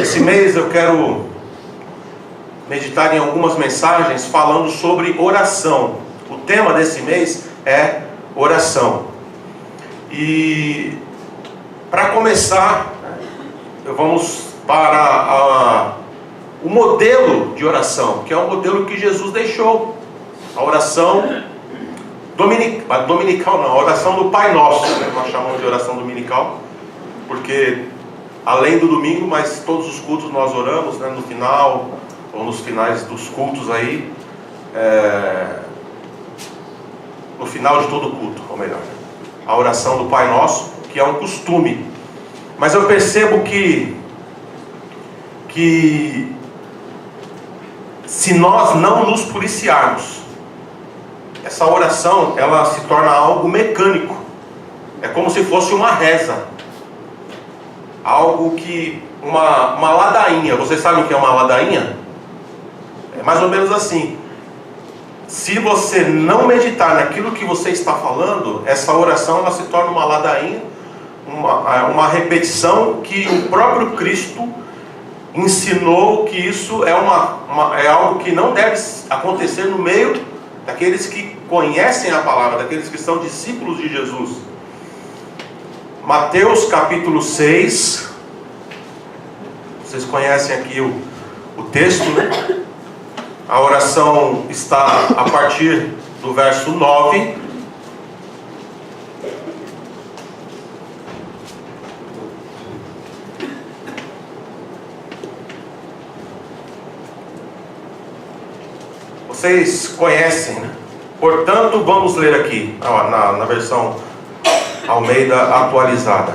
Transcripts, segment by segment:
Esse mês eu quero meditar em algumas mensagens falando sobre oração. O tema desse mês é oração. E para começar, vamos para o modelo de oração, que é o modelo que Jesus deixou. A oração dominical não, a oração do Pai Nosso, né? Nós chamamos de oração dominical, porque além do domingo, mas todos os cultos nós oramos, né? No final, ou nos finais dos cultos aí, no final de todo culto, ou melhor, a oração do Pai Nosso, que é um costume. Mas eu percebo que se nós não nos policiarmos, essa oração, ela se torna algo mecânico. É como se fosse uma reza. Algo que, uma ladainha. Vocês sabem o que é uma ladainha? É mais ou menos assim. Se você não meditar naquilo que você está falando, essa oração ela se torna uma ladainha, uma repetição que o próprio Cristo ensinou que isso é algo que não deve acontecer no meio daqueles que conhecem a palavra, daqueles que são discípulos de Jesus. Mateus capítulo 6, vocês conhecem aqui o texto, né? A oração está a partir do verso 9. Vocês conhecem, né? Portanto, vamos ler aqui, na versão Almeida atualizada.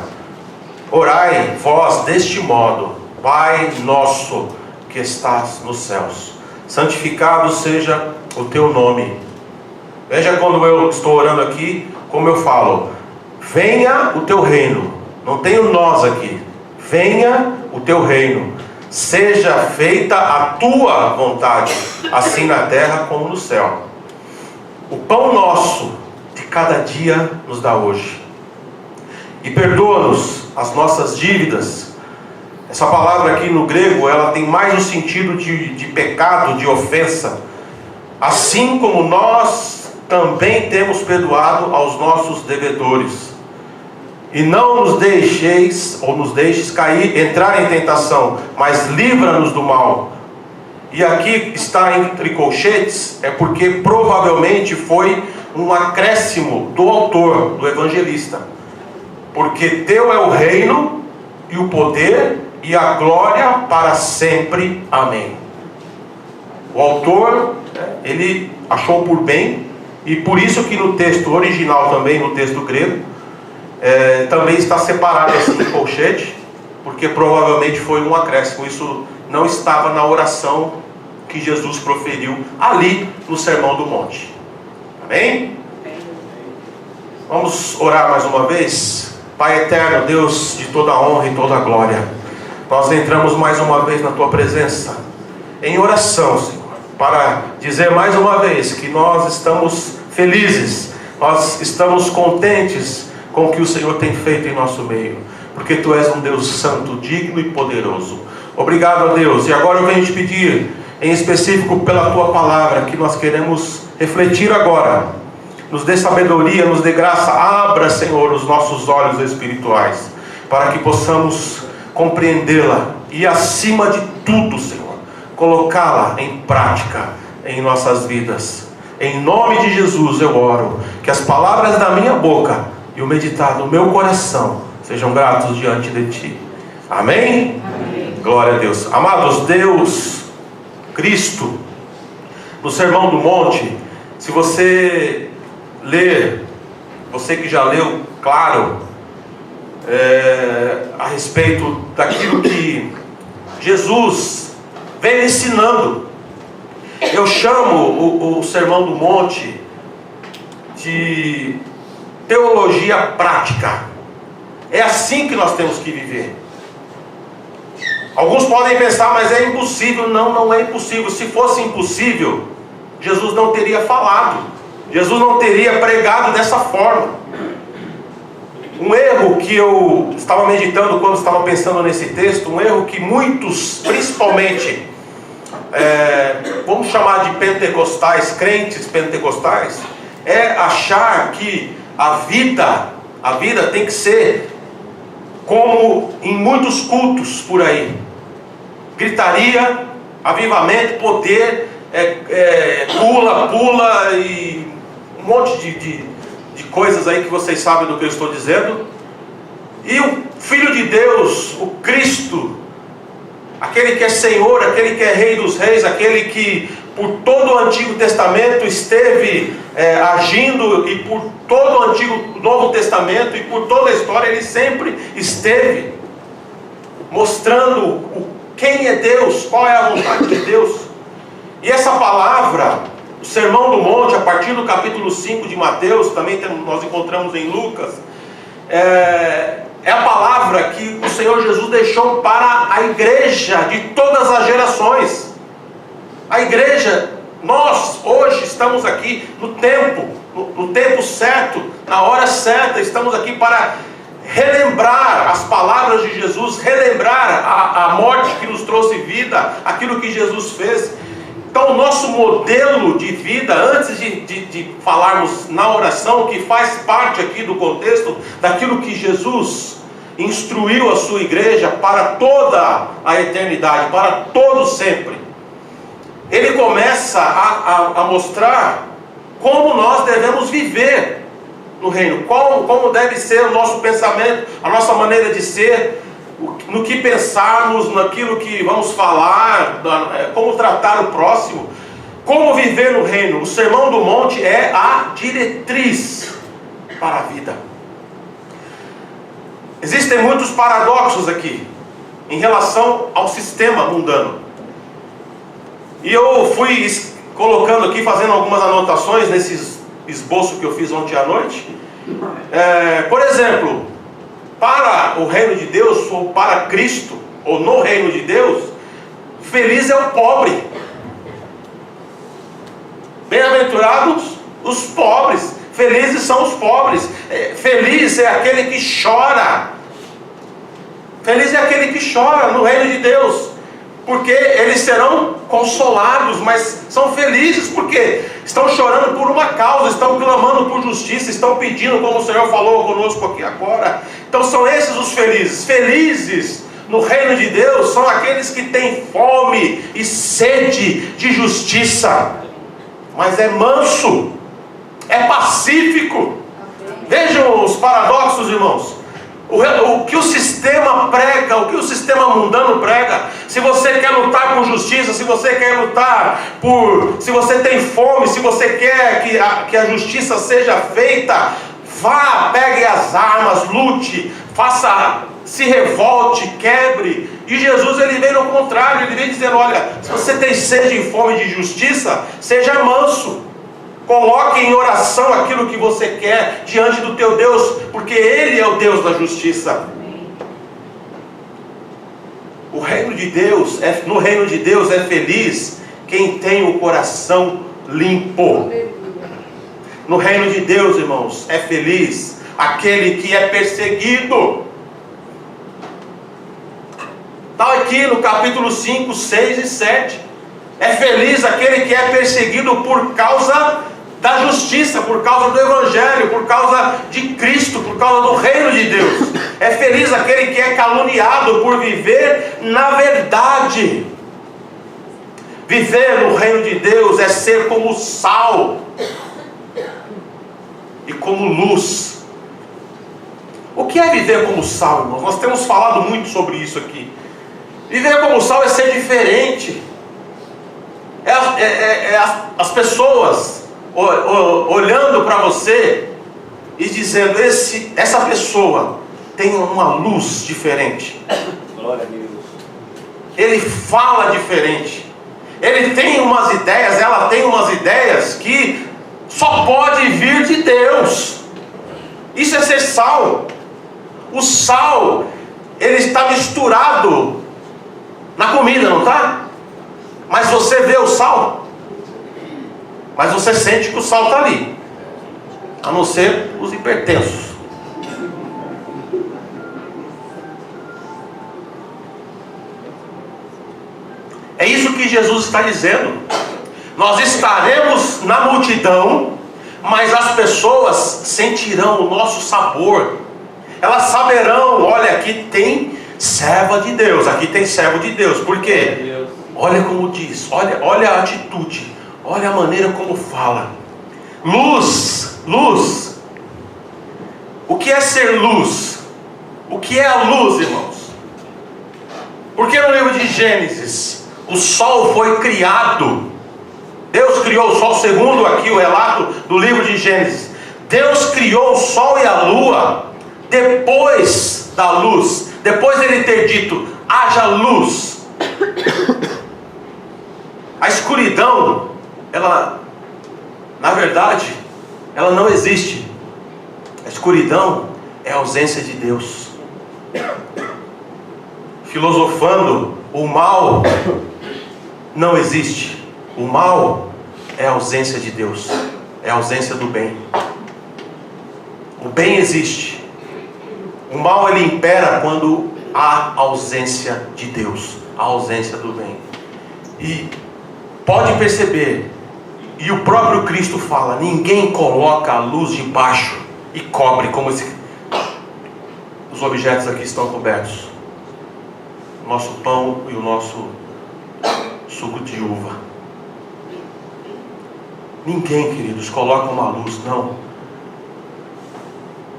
Orai vós deste modo: Pai nosso que estás nos céus, santificado seja o teu nome. Veja, quando eu estou orando aqui, como eu falo: venha o teu reino. Não tenho nós aqui. Venha o teu reino. Seja feita a tua vontade, assim na terra como no céu. O pão nosso de cada dia nos dá hoje. E perdoa-nos as nossas dívidas. Essa palavra aqui no grego, ela tem mais o sentido de pecado, de ofensa. Assim como nós também temos perdoado aos nossos devedores. E não nos deixeis, ou nos deixes entrar em tentação, mas livra-nos do mal. E aqui está entre colchetes, é porque provavelmente foi um acréscimo do autor, do evangelista. Porque teu é o reino, e o poder, e a glória para sempre. Amém. O autor, ele achou por bem, e por isso que no texto original também, no texto grego, também está separado assim em colchete, porque provavelmente foi um acréscimo. Isso não estava na oração que Jesus proferiu ali no Sermão do Monte. Amém? Vamos orar mais uma vez. Pai eterno, Deus de toda a honra e toda a glória, nós entramos mais uma vez na tua presença em oração, Senhor, para dizer mais uma vez que nós estamos felizes, nós estamos contentes com o que o Senhor tem feito em nosso meio, porque Tu és um Deus santo, digno e poderoso. Obrigado a Deus. E agora eu venho te pedir, em específico pela Tua palavra, que nós queremos refletir agora. Nos dê sabedoria, nos dê graça. Abra, Senhor, os nossos olhos espirituais, para que possamos compreendê-la e, acima de tudo, Senhor, colocá-la em prática em nossas vidas. Em nome de Jesus eu oro, que as palavras da minha boca e o meditar do meu coração sejam gratos diante de Ti. Amém? Amém. Glória a Deus. Amados, Deus, Cristo, no Sermão do Monte, se você ler, você que já leu, claro, a respeito daquilo que Jesus vem ensinando. Eu chamo o Sermão do Monte de teologia prática. É assim que nós temos que viver. Alguns podem pensar, mas é impossível. Não, não é impossível. Se fosse impossível, Jesus não teria falado. Jesus não teria pregado dessa forma. Um erro que eu estava meditando quando estava pensando nesse texto, um erro que muitos, principalmente, vamos chamar de pentecostais, crentes pentecostais, é achar que a vida tem que ser como em muitos cultos por aí: gritaria, avivamento, poder, pula e um monte de coisas aí que vocês sabem do que eu estou dizendo. E o Filho de Deus, o Cristo, aquele que é Senhor, aquele que é Rei dos Reis, aquele que por todo o Antigo Testamento esteve agindo, e por todo o Novo Testamento e por toda a história ele sempre esteve mostrando quem é Deus, qual é a vontade de Deus. E essa palavra, o Sermão do Monte, a partir do capítulo 5 de Mateus, também nós encontramos em Lucas, é a palavra que o Senhor Jesus deixou para a igreja de todas as gerações. A igreja, nós hoje estamos aqui no tempo certo, na hora certa, estamos aqui para relembrar as palavras de Jesus, relembrar a morte que nos trouxe vida, aquilo que Jesus fez. Então o nosso modelo de vida, antes de falarmos na oração, que faz parte aqui do contexto daquilo que Jesus instruiu a sua igreja para toda a eternidade, para todo sempre, ele começa a mostrar como nós devemos viver no reino, como deve ser o nosso pensamento, a nossa maneira de ser, no que pensarmos, naquilo que vamos falar, como tratar o próximo, como viver no reino. O Sermão do Monte é a diretriz para a vida. Existem muitos paradoxos aqui em relação ao sistema mundano, e eu fui colocando aqui, fazendo algumas anotações nesse esboço que eu fiz ontem à noite. Por exemplo, para o reino de Deus, ou para Cristo, ou no reino de Deus, feliz é o pobre. Bem-aventurados os pobres, felizes são os pobres. Feliz é aquele que chora. Feliz é aquele que chora no reino de Deus, porque eles serão consolados, mas são felizes porque estão chorando por uma causa, estão clamando por justiça, estão pedindo, como o Senhor falou conosco aqui agora. Então são esses os felizes. Felizes no reino de Deus são aqueles que têm fome e sede de justiça, mas é manso, é pacífico. Vejam os paradoxos, irmãos. O que o sistema prega, o que o sistema mundano prega: se você quer lutar por justiça, se você quer lutar se você tem fome, se você quer que a justiça seja feita, vá, pegue as armas, lute, se revolte, quebre. E Jesus, ele vem no contrário, ele vem dizendo: olha, se você tem sede e fome de justiça, seja manso. Coloque em oração aquilo que você quer diante do teu Deus, porque Ele é o Deus da justiça. No reino de Deus é feliz quem tem o coração limpo. No reino de Deus, irmãos, é feliz aquele que é perseguido. Está aqui no capítulo 5, 6 e 7. É feliz aquele que é perseguido por causa da justiça, por causa do Evangelho, por causa de Cristo, por causa do reino de Deus. É feliz aquele que é caluniado por viver na verdade. Viver no reino de Deus é ser como sal e como luz. O que é viver como sal, irmãos? Nós temos falado muito sobre isso aqui. Viver como sal é ser diferente. As pessoas olhando para você e dizendo: essa pessoa tem uma luz diferente. Glória a Deus. Ele fala diferente. Ele tem umas ideias, ela tem umas ideias que só pode vir de Deus. Isso é ser sal. O sal, ele está misturado na comida, não está? Mas você vê o sal, mas você sente que o sal está ali, a não ser os hipertensos. que Jesus está dizendo. Nós estaremos na multidão, mas as pessoas sentirão o nosso sabor. Elas saberão, olha, aqui tem serva de Deus, aqui tem servo de Deus. Por quê? Olha como diz, olha a atitude, olha a maneira como fala. Luz, luz. O que é ser luz? O que é a luz, irmãos? Porque no livro de Gênesis, o sol foi criado. Deus criou o sol, segundo aqui o relato do livro de Gênesis. Deus criou o sol e a lua depois da luz, depois dele ter dito, haja luz. A escuridão, ela, na verdade, ela não existe. A escuridão é a ausência de Deus. Filosofando, o mal não existe. O mal é a ausência de Deus, é a ausência do bem. O bem existe. O mal, ele impera quando há ausência de Deus, a ausência do bem. E pode perceber, e o próprio Cristo fala, ninguém coloca a luz debaixo e cobre, como os objetos aqui estão cobertos. O nosso pão e o nosso suco de uva. Ninguém, queridos, coloca uma luz, não.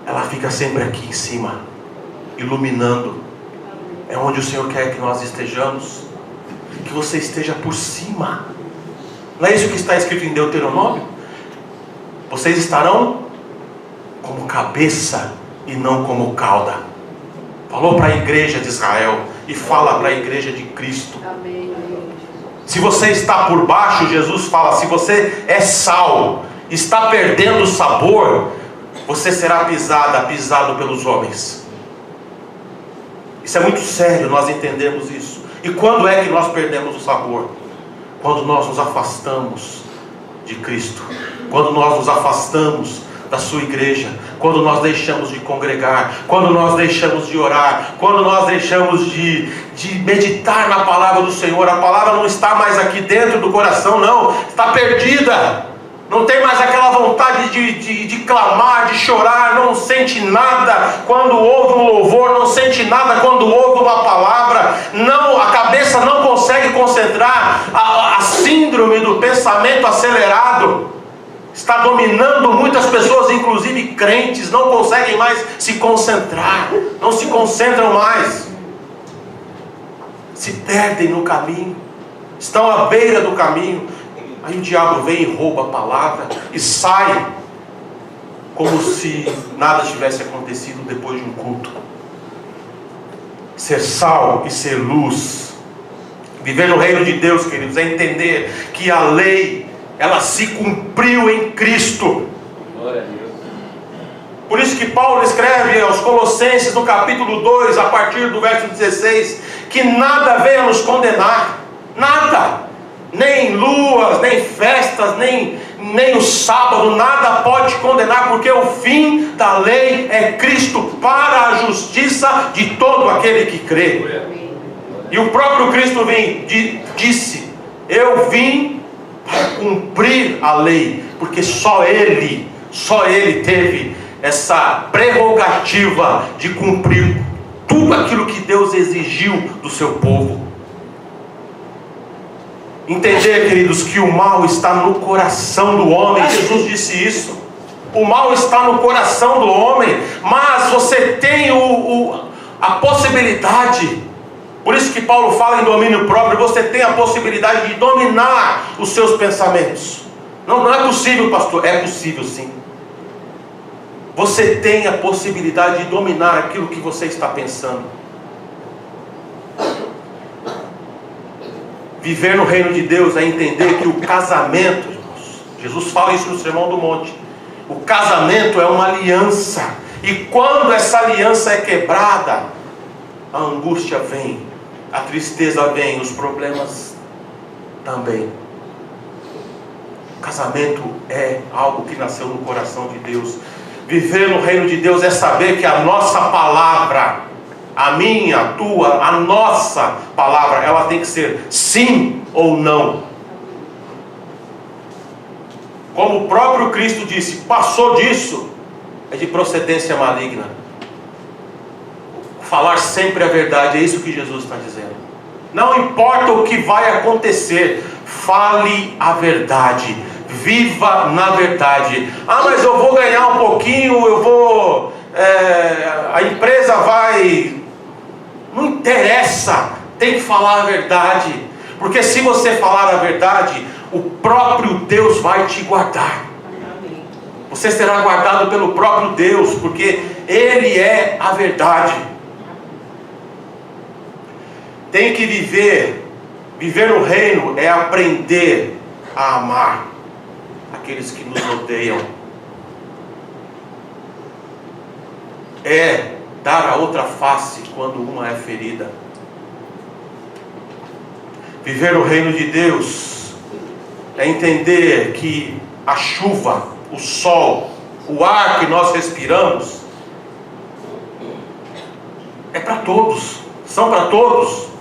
Ela fica sempre aqui em cima, iluminando. É onde o Senhor quer que nós estejamos. Que você esteja por cima. Não é isso que está escrito em Deuteronômio? Vocês estarão como cabeça e não como cauda. Falou para a igreja de Israel e fala para a igreja de Cristo. Amém. Se você está por baixo, Jesus fala, se você é sal, está perdendo o sabor, você será pisado pelos homens. Isso é muito sério, nós entendemos isso. E quando é que nós perdemos o sabor? Quando nós nos afastamos de Cristo, quando nós nos afastamos da sua igreja, quando nós deixamos de congregar, quando nós deixamos de orar, quando nós deixamos de meditar na palavra do Senhor. A palavra não está mais aqui dentro do coração, não, está perdida. Não tem mais aquela vontade de clamar, de chorar, não sente nada quando ouve um louvor, não sente nada quando ouve uma palavra, não, a cabeça não consegue concentrar, a síndrome do pensamento acelerado está dominando muitas pessoas, inclusive crentes, não conseguem mais se concentrar, não se concentram mais, se perdem no caminho, estão à beira do caminho. Aí o diabo vem e rouba a palavra e sai como se nada tivesse acontecido depois de um culto. Ser sal e ser luz, viver no reino de Deus, queridos, é entender que a lei, ela se cumpriu em Cristo. Glória a Deus. Por isso que Paulo escreve aos Colossenses no capítulo 2, a partir do verso 16, que nada venha nos condenar, nada. Nem luas, nem festas, nem o sábado, nada pode condenar, porque o fim da lei é Cristo para a justiça de todo aquele que crê. E o próprio Cristo disse, eu vim para cumprir a lei, porque só Ele teve essa prerrogativa de cumprir tudo aquilo que Deus exigiu do seu povo. Entender, queridos, que o mal está no coração do homem. Jesus disse isso. O mal está no coração do homem, mas você tem a possibilidade. Por isso que Paulo fala em domínio próprio. Você tem a possibilidade de dominar os seus pensamentos. Não é possível, pastor. É possível, sim. Você tem a possibilidade de dominar aquilo que você está pensando. Viver no reino de Deus é entender que o casamento, irmãos, Jesus fala isso no Sermão do Monte, o casamento é uma aliança, e quando essa aliança é quebrada, a angústia vem, a tristeza vem, os problemas também. O casamento é algo que nasceu no coração de Deus. Viver no reino de Deus é saber que a nossa palavra A minha, a tua, a nossa palavra, ela tem que ser sim ou não. Como o próprio Cristo disse, passou disso, é de procedência maligna. Falar sempre a verdade, é isso que Jesus está dizendo. Não importa o que vai acontecer, fale a verdade, viva na verdade. Ah, mas eu vou ganhar um pouquinho, a empresa vai... Não interessa, tem que falar a verdade, porque se você falar a verdade, o próprio Deus vai te guardar. Você será guardado pelo próprio Deus, porque Ele é a verdade. Tem que viver no reino é aprender a amar aqueles que nos odeiam. É dar a outra face quando uma é ferida. Viver no reino de Deus é entender que a chuva, o sol, o ar que nós respiramos é para todos, são para todos.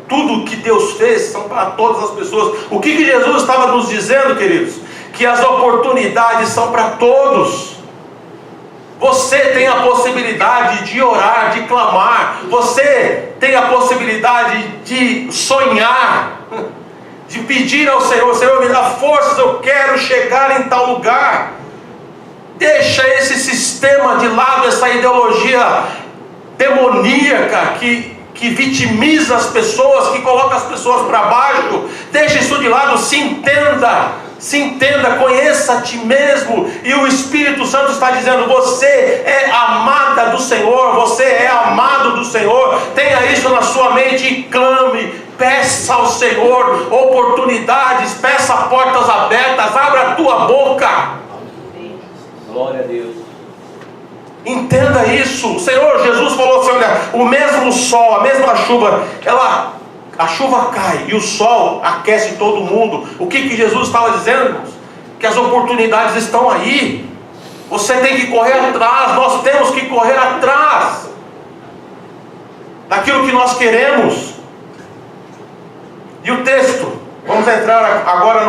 Tudo que Deus fez são para todas as pessoas. O que Jesus estava nos dizendo, queridos? Que as oportunidades são para todos. Você tem a possibilidade de orar, de clamar. Você tem a possibilidade de sonhar, de pedir ao Senhor: Senhor, me dá forças, eu quero chegar em tal lugar. Deixa esse sistema de lado, essa ideologia demoníaca que vitimiza as pessoas, que coloca as pessoas para baixo. Deixa isso de lado, se entenda, conheça a ti mesmo. E o Espírito Santo está dizendo: você é amada do Senhor, você é amado do Senhor. Tenha isso na sua mente e clame, peça ao Senhor oportunidades, peça portas abertas, abra a tua boca. Glória a Deus. Entenda isso. O Senhor Jesus falou assim: olha, o mesmo sol, a mesma chuva, a chuva cai e o sol aquece todo mundo. O que Jesus estava dizendo, irmãos? Que as oportunidades estão aí. Você tem que correr atrás, nós temos que correr atrás daquilo que nós queremos. E o texto, vamos entrar agora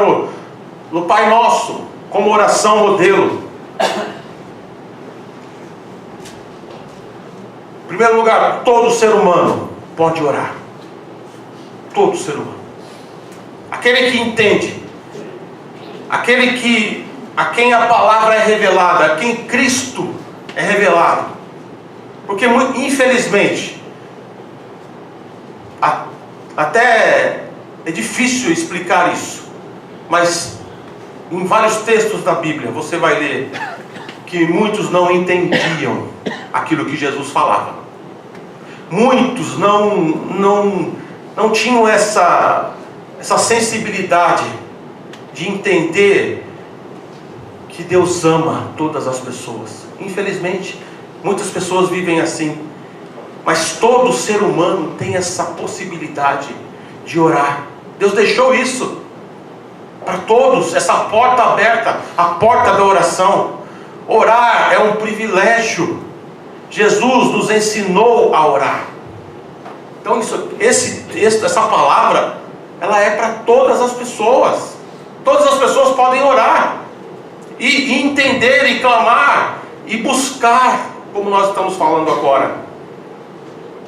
no Pai Nosso, como oração modelo. Em primeiro lugar, todo ser humano pode orar. Todo ser humano. Aquele que entende, aquele a quem a palavra é revelada, a quem Cristo é revelado. Porque infelizmente, até é difícil explicar isso, mas em vários textos da Bíblia você vai ler que muitos não entendiam aquilo que Jesus falava. Muitos não tinham essa sensibilidade de entender que Deus ama todas as pessoas. Infelizmente, muitas pessoas vivem assim. Mas todo ser humano tem essa possibilidade de orar. Deus deixou isso para todos, essa porta aberta, a porta da oração. Orar é um privilégio. Jesus nos ensinou a orar. Então essa palavra, ela é para todas as pessoas. Todas as pessoas podem orar e entender e clamar e buscar, como nós estamos falando agora.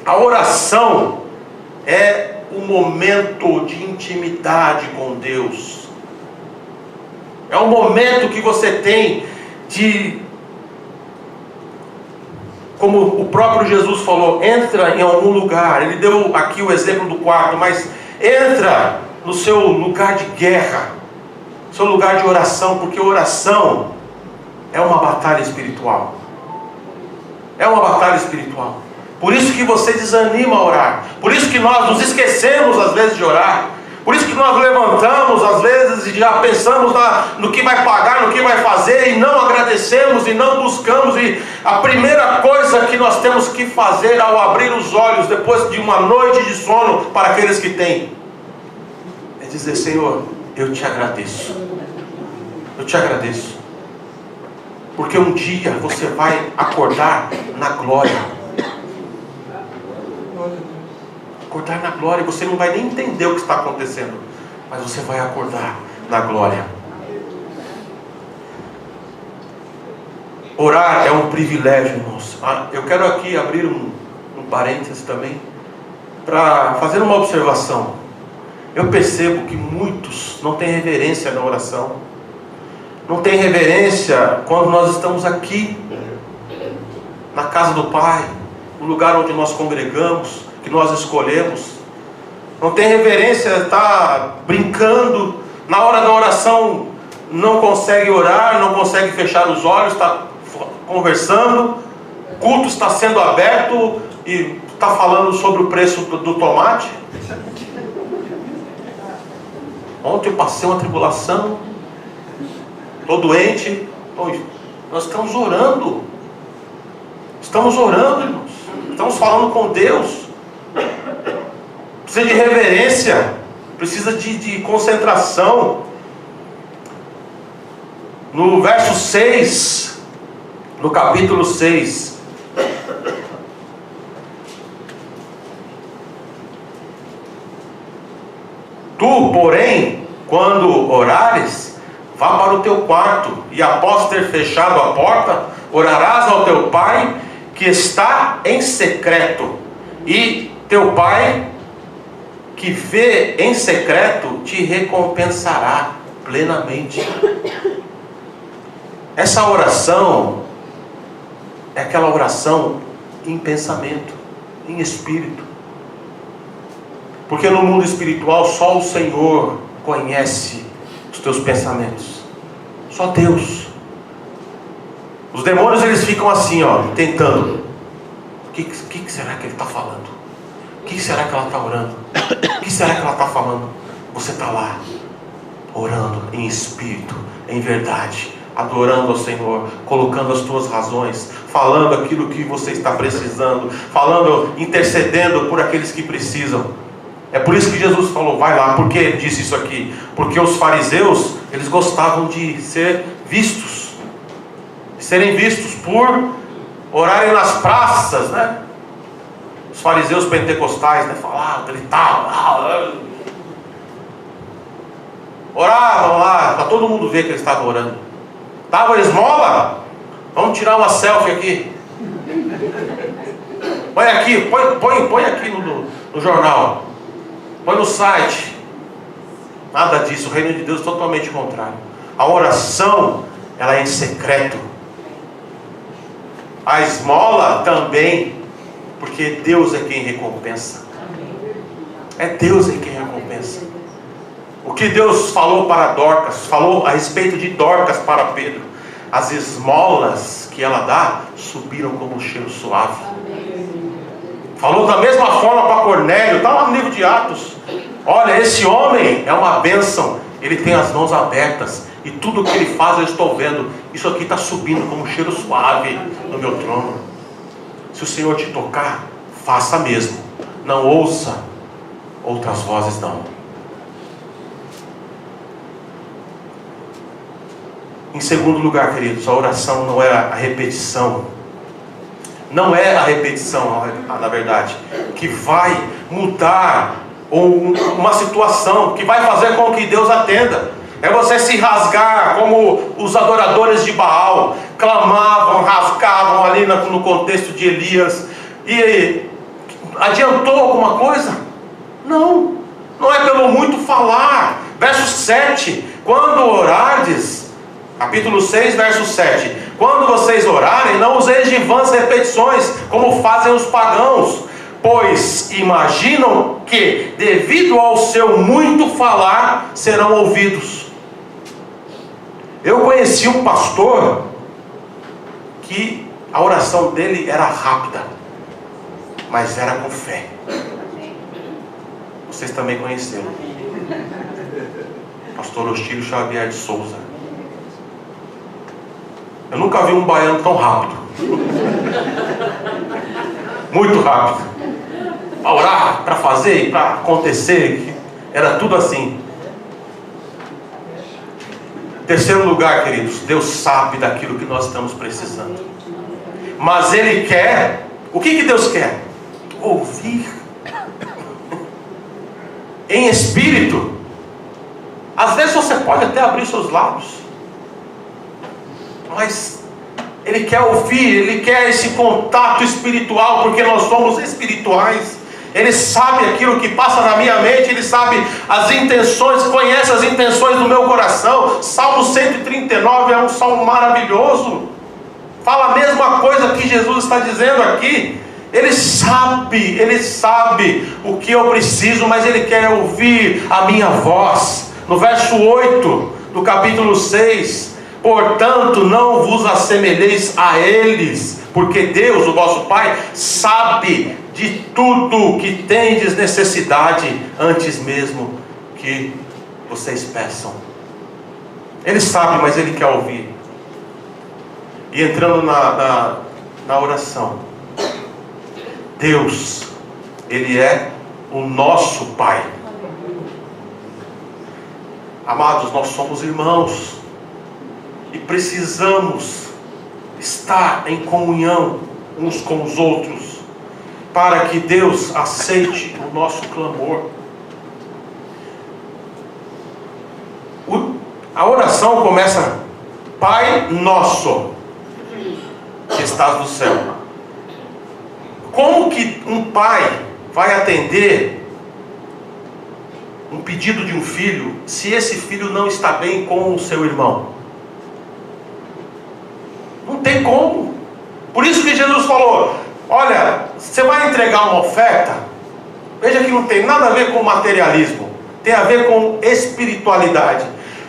A oração é um momento de intimidade com Deus. É um momento que você tem como o próprio Jesus falou, entra em algum lugar. Ele deu aqui o exemplo do quarto, mas entra no seu lugar de guerra, seu lugar de oração, porque oração é uma batalha espiritual. É uma batalha espiritual. Por isso que você desanima a orar. Por isso que nós nos esquecemos às vezes de orar. Por isso que nós levantamos às vezes e já pensamos no que vai pagar, no que vai fazer, e não agradecemos e não buscamos. E a primeira coisa que nós temos que fazer ao abrir os olhos depois de uma noite de sono, para aqueles que têm, é dizer: Senhor, eu te agradeço. Eu te agradeço. Porque um dia você vai acordar na glória. Acordar na glória. Você não vai nem entender o que está acontecendo, mas você vai acordar na glória. Orar é um privilégio, irmãos. Eu quero aqui abrir um parênteses também, para fazer uma observação. Eu percebo que muitos não têm reverência na oração, não têm reverência quando nós estamos aqui, na casa do Pai, no lugar onde nós congregamos, que nós escolhemos. Não tem reverência, está brincando, na hora da oração não consegue orar, não consegue fechar os olhos, está conversando, o culto está sendo aberto e está falando sobre o preço do tomate. Ontem eu passei uma tribulação, estou doente. Nós estamos orando, irmãos, estamos falando com Deus. Precisa de reverência, precisa de concentração. No verso 6, no capítulo 6, tu, porém, quando orares, vá para o teu quarto, e após ter fechado a porta, orarás ao teu Pai, que está em secreto, e teu Pai, que vê em secreto, te recompensará plenamente. Essa oração é aquela oração em pensamento, em espírito. Porque no mundo espiritual só o Senhor conhece os teus pensamentos. Só Deus. Os demônios, eles ficam assim, tentando. O que será que ele está falando? O que será que ela está orando? O que será que ela está falando? Você está lá, orando em espírito, em verdade, adorando ao Senhor, colocando as tuas razões, falando aquilo que você está precisando, falando, intercedendo por aqueles que precisam. É por isso que Jesus falou, vai lá. Por que ele disse isso aqui? Porque os fariseus, eles gostavam de ser vistos, de serem vistos por orarem nas praças, né? Os fariseus pentecostais, né? Falavam, gritavam, oravam lá, para todo mundo ver que eles estavam orando. Dava esmola, vamos tirar uma selfie aqui. Põe aqui, põe aqui no jornal. Põe no site. Nada disso. O reino de Deus é totalmente contrário. A oração, ela é em secreto. A esmola também, porque Deus é quem recompensa. É Deus quem recompensa. O que Deus falou para Dorcas, falou a respeito de Dorcas para Pedro. As esmolas que ela dá subiram como um cheiro suave. Falou da mesma forma para Cornélio, está lá no livro de Atos. Olha, esse homem é uma bênção, ele tem as mãos abertas, e tudo que ele faz eu estou vendo. Isso aqui está subindo como um cheiro suave no meu trono. Se o Senhor te tocar, faça mesmo. Não ouça outras vozes, não. Em segundo lugar, queridos, a oração não é a repetição. Não é a repetição, na verdade, que vai mudar uma situação, que vai fazer com que Deus atenda. É você se rasgar como os adoradores de Baal clamavam, rasgavam ali no contexto de Elias. E adiantou alguma coisa? Não é pelo muito falar. Verso 7, quando orardes, capítulo 6, verso 7. Quando vocês orarem, não useis de vãs repetições, como fazem os pagãos, pois imaginam que, devido ao seu muito falar, serão ouvidos. Eu conheci um pastor que a oração dele era rápida, mas era com fé. Vocês também conheceram. Pastor Hostílio Xavier de Souza. Eu nunca vi um baiano tão rápido. Muito rápido. Para orar, para fazer, para acontecer. Era tudo assim. Terceiro lugar, queridos, Deus sabe daquilo que nós estamos precisando. Mas Ele quer. O que Deus quer? Ouvir. em espírito. Às vezes você pode até abrir seus lábios, mas Ele quer ouvir, Ele quer esse contato espiritual, porque nós somos espirituais. Ele sabe aquilo que passa na minha mente, Ele sabe as intenções, conhece as intenções do meu coração. Salmo 139 é um salmo maravilhoso. Fala a mesma coisa que Jesus está dizendo aqui. Ele sabe o que eu preciso, mas Ele quer ouvir a minha voz. No verso 8 do capítulo 6, portanto não vos assemelheis a eles, porque Deus, o vosso Pai, sabe de tudo que tendes necessidade, antes mesmo que vocês peçam. Ele sabe, mas Ele quer ouvir. E entrando na oração, Deus, Ele é o nosso Pai. Amados, nós somos irmãos e precisamos estar em comunhão uns com os outros, para que Deus aceite o nosso clamor. A oração começa: Pai nosso que estás no céu. Como que um pai vai atender um pedido de um filho se esse filho não está bem com o seu irmão? Não tem como. Por isso que Jesus falou: olha, você vai entregar uma oferta, veja que não tem nada a ver com materialismo, tem a ver com espiritualidade.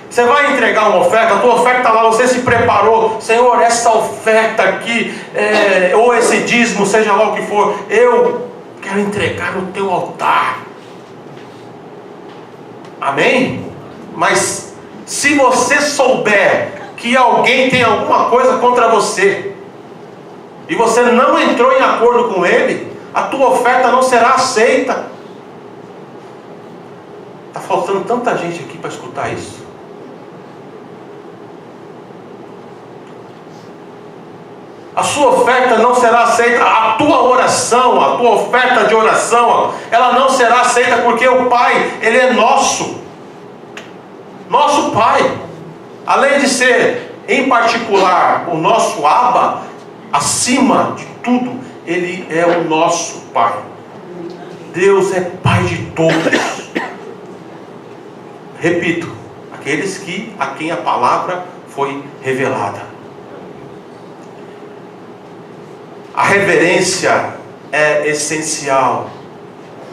Você vai entregar uma oferta, a tua oferta está lá, você se preparou: Senhor, essa oferta aqui, ou esse dízimo, seja lá o que for, eu quero entregar no teu altar. Amém? Mas se você souber que alguém tem alguma coisa contra você, e você não entrou em acordo com ele, a tua oferta não será aceita. Está faltando tanta gente aqui para escutar isso. A sua oferta não será aceita, a tua oração, a tua oferta de oração, ela não será aceita, porque o Pai, Ele é nosso Pai. Além de ser, em particular, o nosso Abba, acima de tudo, Ele é o nosso Pai. Deus é Pai de todos. Repito, aqueles a quem a palavra foi revelada. A reverência é essencial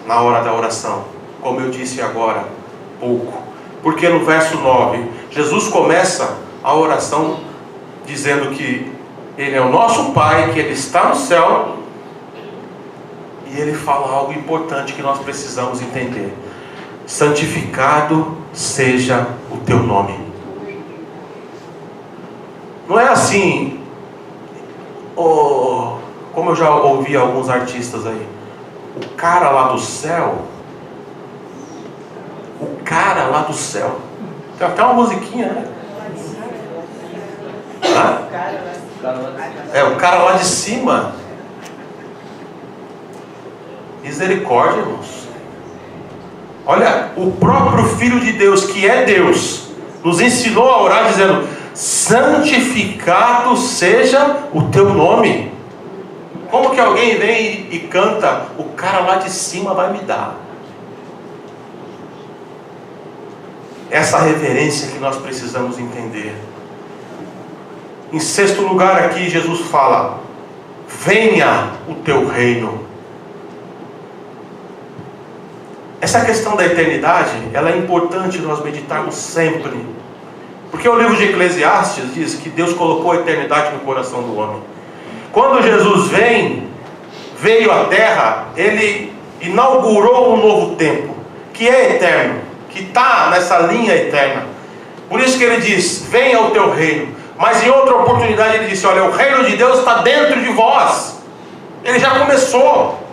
na hora da oração, como eu disse agora há pouco. Porque no verso 9, Jesus começa a oração dizendo que Ele é o nosso Pai, que Ele está no céu, e Ele fala algo importante que nós precisamos entender: santificado seja o teu nome. Não é assim, como eu já ouvi alguns artistas aí, o cara lá do céu, tem até uma musiquinha, né? O cara lá de cima. Misericórdia, irmãos. Olha, o próprio Filho de Deus, que é Deus, nos ensinou a orar dizendo: santificado seja o teu nome. Como que alguém vem e canta: o cara lá de cima vai me dar? Essa reverência que nós precisamos entender. Em sexto lugar aqui, Jesus fala: venha o teu reino. Essa questão da eternidade, ela é importante nós meditarmos sempre. Porque o livro de Eclesiastes diz que Deus colocou a eternidade no coração do homem. Quando Jesus veio à terra, Ele inaugurou um novo tempo, que é eterno, que está nessa linha eterna. Por isso que Ele diz: venha o teu reino. Mas em outra oportunidade Ele disse: olha, o reino de Deus está dentro de vós. Ele já começou.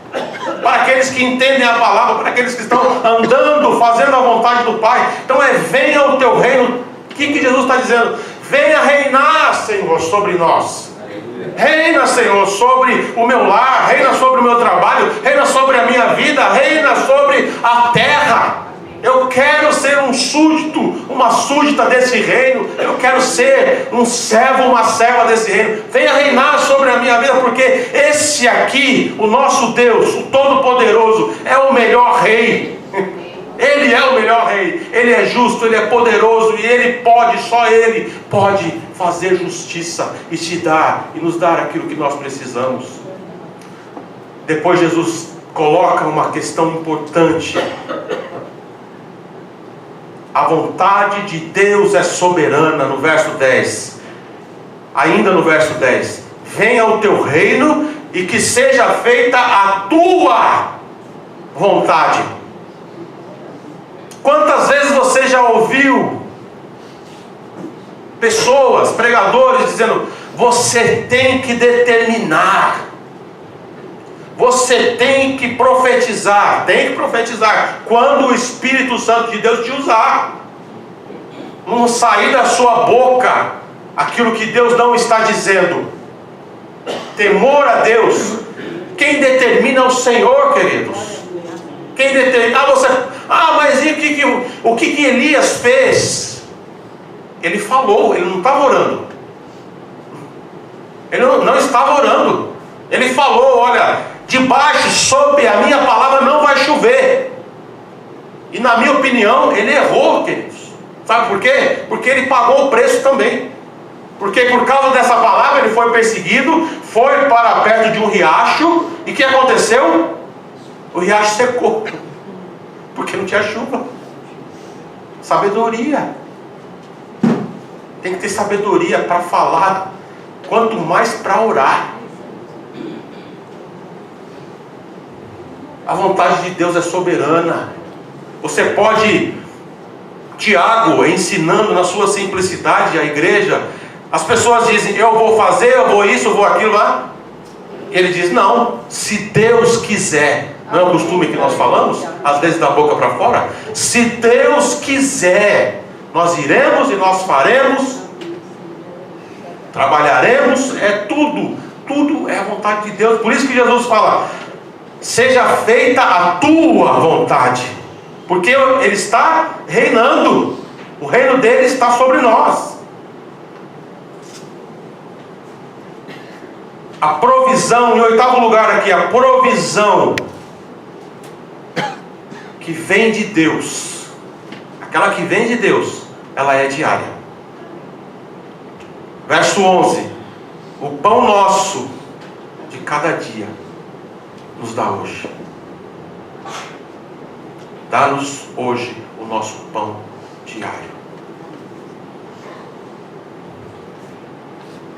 Para aqueles que entendem a palavra, para aqueles que estão andando, fazendo a vontade do Pai. Então venha o teu reino. O que Jesus está dizendo? Venha reinar, Senhor, sobre nós. Reina, Senhor, sobre o meu lar, reina sobre o meu trabalho, reina sobre a minha vida, reina sobre a terra. Eu quero ser um súdito, uma súdita desse reino. Eu quero ser um servo, uma serva desse reino. Venha reinar sobre a minha vida, porque esse aqui, o nosso Deus, o Todo-Poderoso, é o melhor rei. Ele é o melhor rei. Ele é justo, ele é poderoso, e ele pode, só ele pode fazer justiça e te dar, e nos dar aquilo que nós precisamos. Depois Jesus coloca uma questão importante. A vontade de Deus é soberana, no verso 10. Ainda no verso 10. Venha o teu reino e que seja feita a tua vontade. Quantas vezes você já ouviu pessoas, pregadores, dizendo: você tem que determinar, você tem que profetizar quando o Espírito Santo de Deus te usar. Não sair da sua boca aquilo que Deus não está dizendo. Temor a Deus, quem determina é o Senhor, queridos. Quem determina? Mas e o que Elias fez? Ele falou, ele não estava orando. Ele não estava orando. Ele falou: olha, debaixo, sob a minha palavra não vai chover. E na minha opinião, ele errou, queridos. Sabe por quê? Porque ele pagou o preço também. Porque por causa dessa palavra ele foi perseguido, foi para perto de um riacho, e o que aconteceu? O riacho secou, porque não tinha chuva. Sabedoria. Tem que ter sabedoria para falar, quanto mais para orar. A vontade de Deus é soberana. Você pode, Tiago, ensinando na sua simplicidade a igreja, as pessoas dizem: eu vou fazer, eu vou isso, eu vou aquilo lá. Ele diz: não, se Deus quiser. Não é o costume que nós falamos, às vezes da boca para fora? Se Deus quiser, nós iremos e nós faremos, trabalharemos, tudo é a vontade de Deus. Por isso que Jesus fala: seja feita a tua vontade, porque Ele está reinando, o reino dele está sobre nós. A provisão, em oitavo lugar aqui, a provisão que vem de Deus, aquela que vem de Deus, ela é diária. Verso 11: o pão nosso de cada dia nos dá hoje. Dá-nos hoje o nosso pão diário.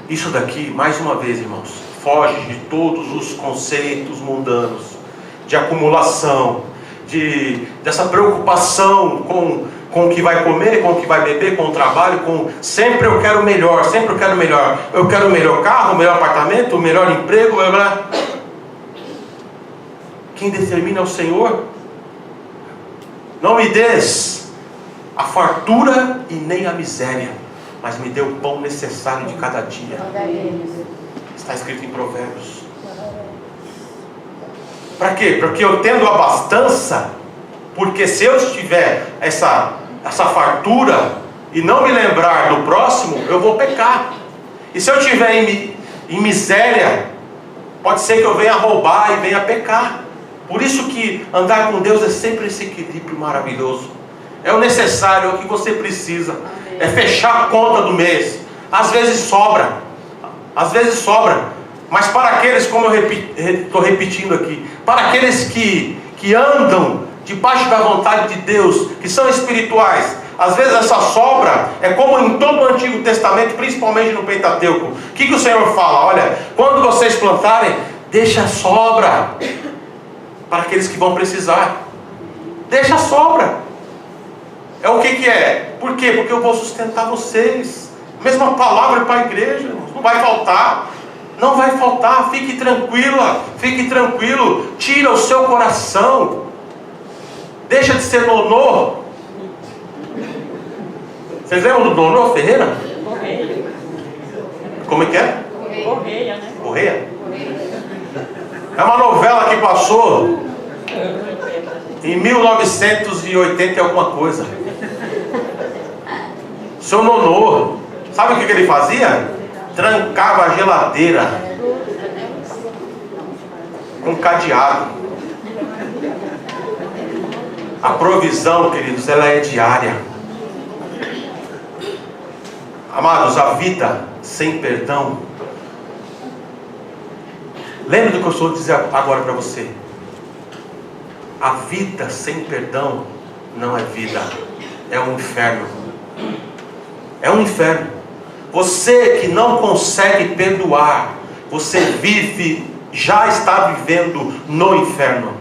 Isso daqui, mais uma vez, irmãos, foge de todos os conceitos mundanos, de acumulação, dessa preocupação com o que vai comer, com o que vai beber, com o trabalho, sempre eu quero melhor, sempre eu quero melhor. Eu quero o melhor carro, o melhor apartamento, o melhor emprego, blá, blá. Quem determina é o Senhor. Não me des a fartura e nem a miséria, mas me dê o pão necessário de cada dia. Está escrito em Provérbios. Para quê? Porque eu tendo abastança, porque se eu tiver essa fartura e não me lembrar do próximo, eu vou pecar. E se eu tiver em miséria, pode ser que eu venha roubar e venha pecar. Por isso que andar com Deus é sempre esse equilíbrio maravilhoso. É o necessário, é o que você precisa. É fechar a conta do mês. Às vezes sobra. Mas para aqueles, como eu estou repetindo aqui, para aqueles que andam debaixo da vontade de Deus, que são espirituais, às vezes essa sobra é como em todo o Antigo Testamento, principalmente no Pentateuco. O que o Senhor fala? Olha, quando vocês plantarem, deixa a sobra para aqueles que vão precisar. Deixa a sobra. É o que é? Por quê? Porque eu vou sustentar vocês. Mesma palavra para a igreja, não vai faltar. Não vai faltar, fique tranquila, fique tranquilo. Tira o seu coração. Deixa de ser nonô. Vocês lembram do Nonô Ferreira? Correia. Como é que é? Correia, né? Correia? É uma novela que passou Em 1980 e alguma coisa. Seu Nonô, sabe o que ele fazia? Trancava a geladeira com cadeado. A provisão, queridos, ela é diária. Amados, a vida sem perdão. Lembra do que eu estou dizendo agora para você? A vida sem perdão não é vida, é um inferno. É um inferno. Você que não consegue perdoar, você já está vivendo no inferno.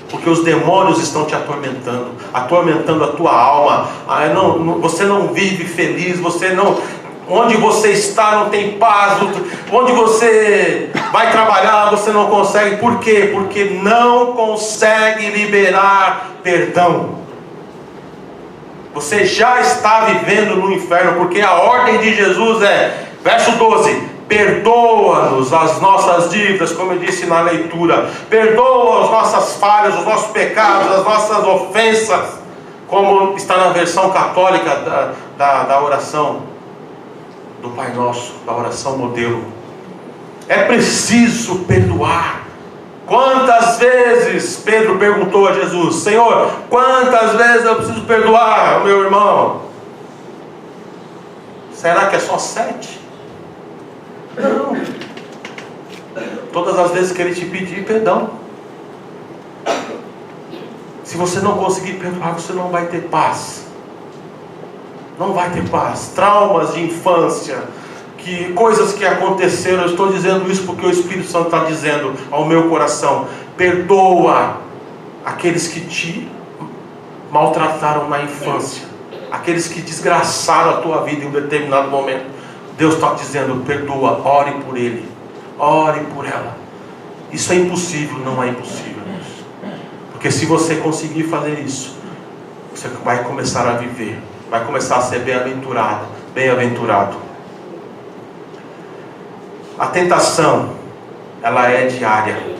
Porque os demônios estão te atormentando a tua alma. Você não vive feliz, onde você está não tem paz, onde você vai trabalhar você não consegue. Por quê? Porque não consegue liberar perdão. Você já está vivendo no inferno, porque a ordem de Jesus é, verso 12: perdoa-nos as nossas dívidas, como eu disse na leitura, perdoa as nossas falhas, os nossos pecados, as nossas ofensas, como está na versão católica da oração do Pai Nosso, da oração modelo. É preciso perdoar. Quantas vezes Pedro perguntou a Jesus: Senhor, quantas vezes eu preciso perdoar o meu irmão? Será que é só 7? Não. Todas as vezes que ele te pedir perdão. Se você não conseguir perdoar, você não vai ter paz. Não vai ter paz. Traumas de infância, coisas que aconteceram. Eu estou dizendo isso porque o Espírito Santo está dizendo ao meu coração: perdoa aqueles que te maltrataram na infância, aqueles que desgraçaram a tua vida em um determinado momento. Deus está dizendo: perdoa, ore por ele, ore por ela. Isso é impossível? Não é impossível, irmãos. Porque se você conseguir fazer isso, você vai começar a viver, vai começar a ser bem-aventurado. A tentação, ela é diária,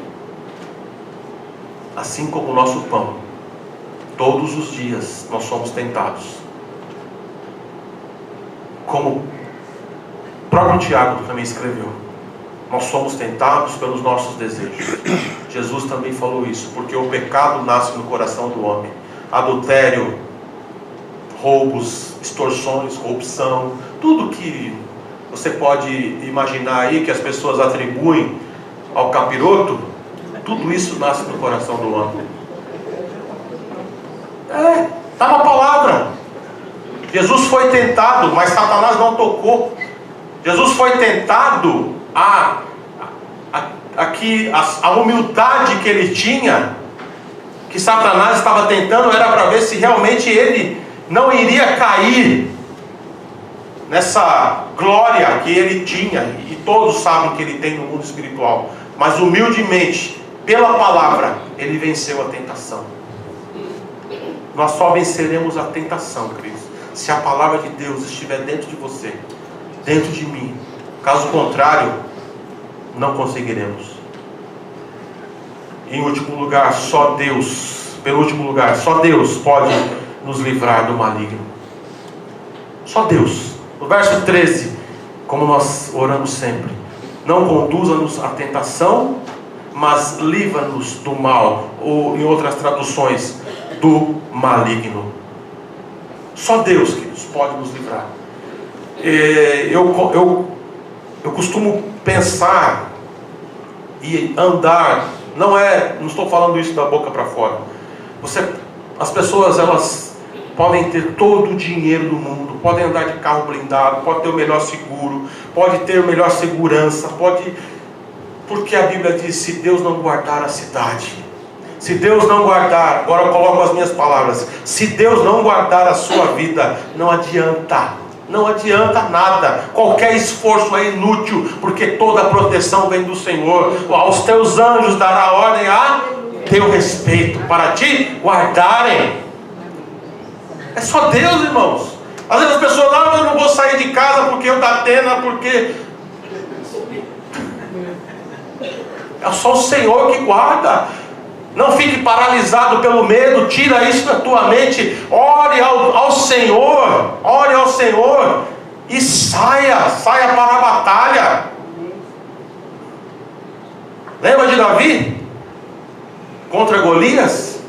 assim como o nosso pão. Todos os dias nós somos tentados. Como o próprio Tiago também escreveu, nós somos tentados pelos nossos desejos. Jesus também falou isso, porque o pecado nasce no coração do homem. Adultério, roubos, extorsões, corrupção, tudo que você pode imaginar aí que as pessoas atribuem ao capiroto, tudo isso nasce no coração do homem. Está na palavra. Jesus foi tentado, mas Satanás não tocou. Jesus foi tentado a humildade que ele tinha, que Satanás estava tentando, era para ver se realmente ele não iria cair nessa glória que ele tinha, e todos sabem que ele tem no mundo espiritual. Mas humildemente, pela palavra, ele venceu a tentação. Nós só venceremos a tentação, queridos, se a palavra de Deus estiver dentro de você, dentro de mim. Caso contrário, não conseguiremos. Em último lugar, só Deus pode nos livrar do maligno. Só Deus. No verso 13, como nós oramos sempre: não conduza-nos à tentação, mas livra-nos do mal, ou em outras traduções, do maligno. Só Deus, queridos, pode nos livrar. Eu costumo pensar e andar, não estou falando isso da boca para fora. As pessoas, elas podem ter todo o dinheiro do mundo, podem andar de carro blindado, pode ter o melhor seguro, pode ter a melhor segurança, porque a Bíblia diz: se Deus não guardar a cidade, se Deus não guardar, agora eu coloco as minhas palavras, se Deus não guardar a sua vida, não adianta nada, qualquer esforço é inútil, porque toda a proteção vem do Senhor. Aos teus anjos dará ordem a teu respeito, para te guardarem. É só Deus, irmãos. Às vezes as pessoas: eu não vou sair de casa porque eu da Atena, porque é só o Senhor que guarda. Não fique paralisado pelo medo. Tira isso da tua mente. Ore ao Senhor. Ore ao Senhor. E saia para a batalha. Lembra de Davi? Contra Golias?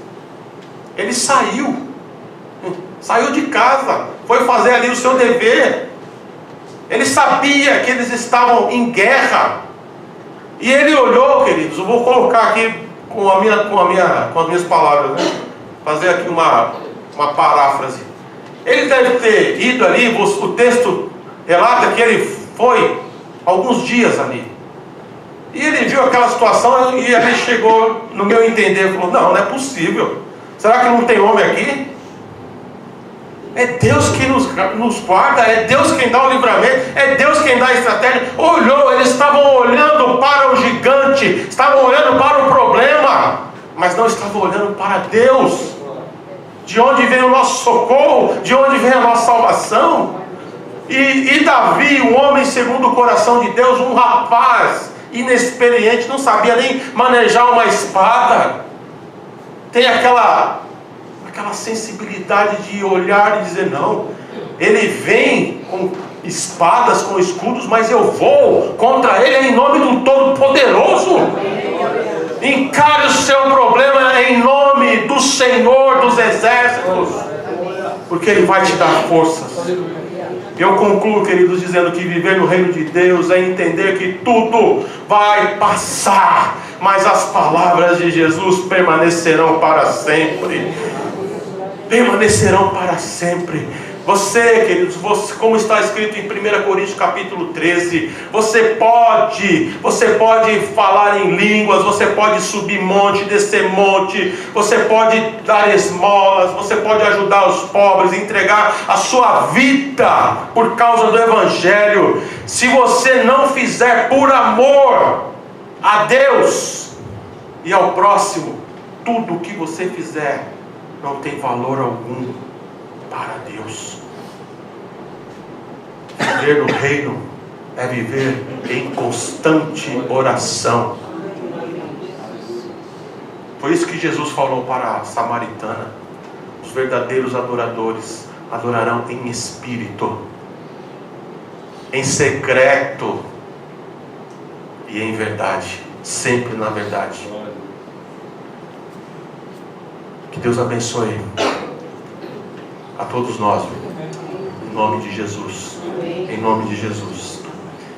Ele saiu de casa, foi fazer ali o seu dever. Ele sabia que eles estavam em guerra. E ele olhou, queridos, eu vou colocar aqui com as minhas palavras, né? Fazer aqui uma paráfrase. Ele deve ter ido ali, o texto relata que ele foi alguns dias ali. E ele viu aquela situação e ele chegou, no meu entender, falou: não é possível. Será que não tem homem aqui? É Deus que nos guarda, é Deus quem dá o livramento, é Deus quem dá a estratégia. Olhou, eles estavam olhando para o gigante, estavam olhando para o problema, mas não estavam olhando para Deus. De onde vem o nosso socorro? De onde vem a nossa salvação? E Davi, um homem segundo o coração de Deus, um rapaz inexperiente, não sabia nem manejar uma espada, tem aquela sensibilidade de olhar e dizer: não, ele vem com espadas, com escudos, mas eu vou contra ele em nome do Todo-Poderoso. Encare o seu problema em nome do Senhor dos Exércitos, porque Ele vai te dar forças. Eu concluo, queridos, dizendo que viver no reino de Deus é entender que tudo vai passar, mas as palavras de Jesus permanecerão para sempre. Permanecerão para sempre. Você, queridos, como está escrito em 1 Coríntios capítulo 13, você pode falar em línguas, você pode subir monte, descer monte, você pode dar esmolas, você pode ajudar os pobres, entregar a sua vida por causa do Evangelho. Se você não fizer por amor a Deus e ao próximo, tudo o que você fizer não tem valor algum para Deus. Viver no reino é viver em constante oração. Foi isso que Jesus falou para a samaritana: os verdadeiros adoradores adorarão em espírito, em secreto e em verdade, sempre na verdade. Que Deus abençoe a todos nós, em nome de Jesus, em nome de Jesus.